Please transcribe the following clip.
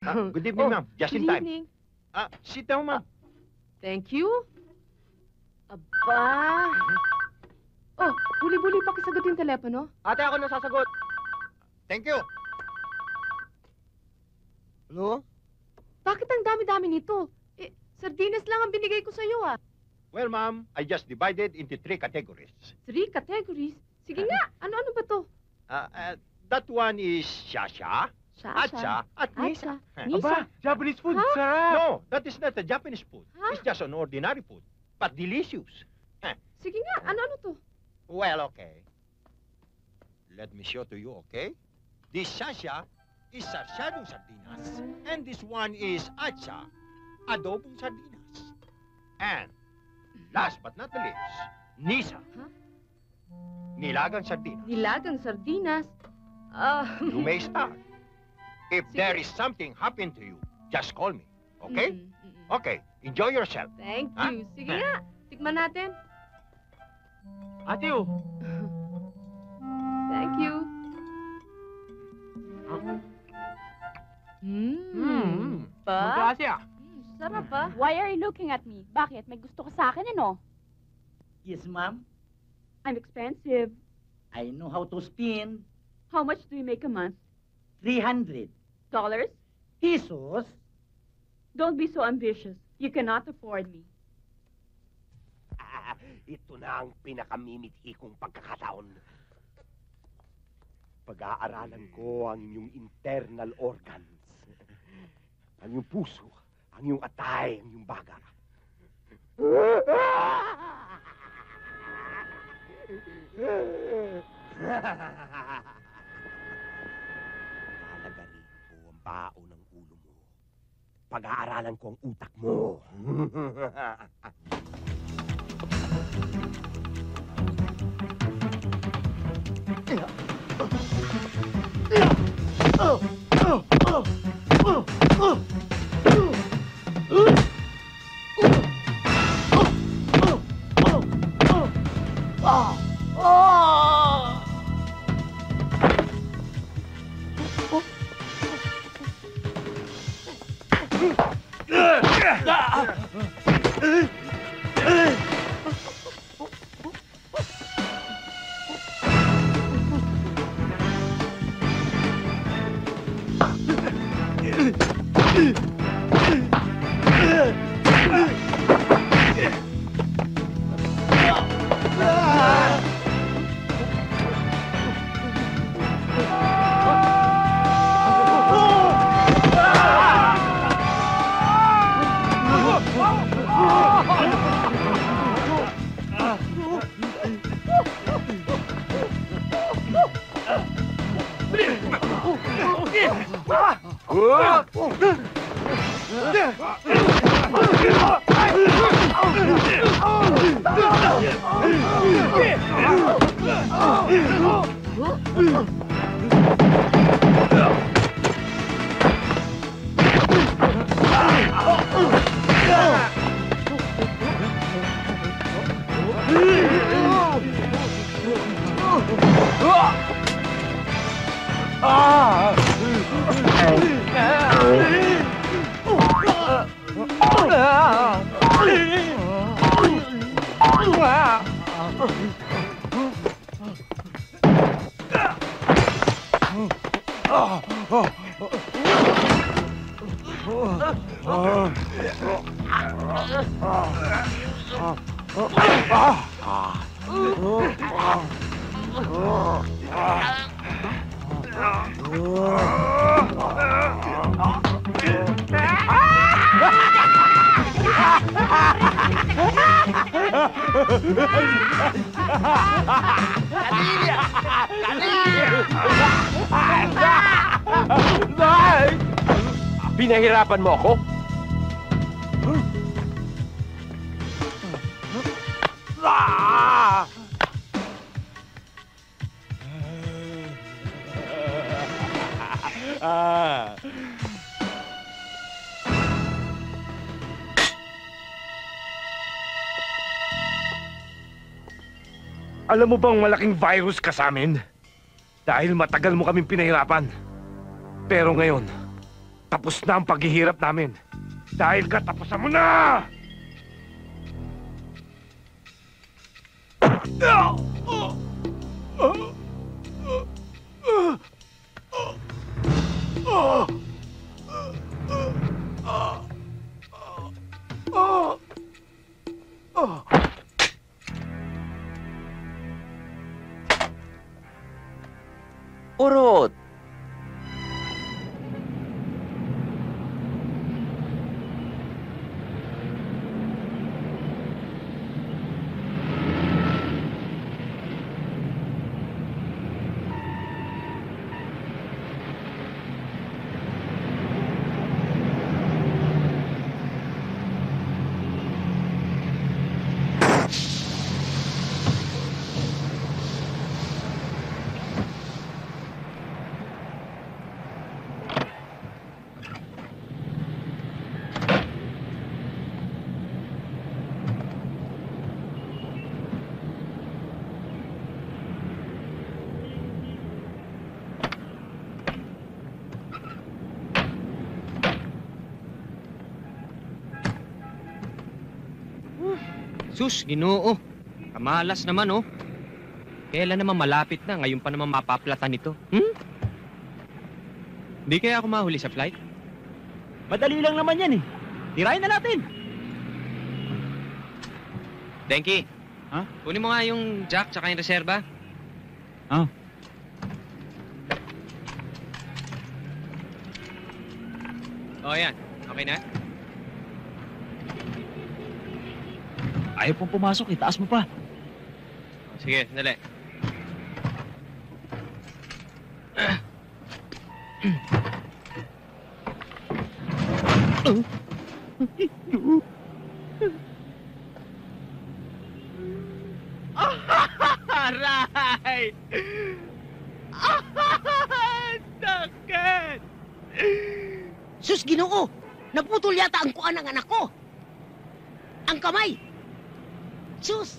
Good evening, ma'am. Just in Good time. evening. Sit down, ma'am. Thank you. Aba. Oh, buli-buli pakisagot yung telepono. Ate, ako na sasagot. Thank you. Ano? Bakit ang dami-dami nito? Sardinas lang ang binigay ko sa'yo, ah. Well, ma'am, I just divided into 3 categories. 3 categories? Sige nga, ano-ano ba to? That one is Shasha, Atcha, at Nisa. Nisa. Japanese food, Huh? sarap. No, that is not a Japanese food. Huh? It's just an ordinary food, but delicious. Sige nga, ano-ano to? Well, okay. Let me show to you, okay? This Shasha is sarsyadong sardinas, and this one is Atcha, adobong sardinas. And last but not the least, Nisa. Huh? Nilagang sardinas. Nilagang sardinas. You may start. If Sige. there is something happen to you, just call me, okay? Mm. Okay, enjoy yourself. Thank Huh? you. Sige nga, tikman natin. Ate, oh. Thank you. Pa? Magkasi, ah. Sarap, ah. Why are you looking at me? Bakit? May gusto ka sa akin, ano? Yes, ma'am. I'm expensive. I know how to spin. How much do you make a month? 300 Dollars? pesos. Don't be so ambitious. You cannot afford me. Ito na ang pinakamimithi kong pagkakataon. Pag-aaralan ko ang inyong internal organs. Ang iyong puso, ang iyong atay, ang iyong baga. Lalagarin ko ang bao ng ulo mo. Pag-aaralan ko ang utak mo. Pinahirapan mo ako? Alam mo bang malaking virus ka sa amin? Dahil matagal mo kaming pinahirapan. Pero ngayon, tapos na ang paghihirap namin. Dahil katapusan mo na! Urot! Sus, Ginoo. Kamalas naman, oh. Kailan naman malapit na, ngayon pa naman mapaplatan ito. Di kaya ako mahuli sa flight? Madali lang naman yan eh. Tirahin na natin. Denki. Ha? Kunin mo nga yung jack tsaka yung reserva. Ah. O, yan. Okay na? Ayaw pong pumasok, itaas mo pa. Sige, dali. Aray! Sakit! Sus, Ginoo! Naputol yata ang kuan ng anak ko! Ang kamay! Sus!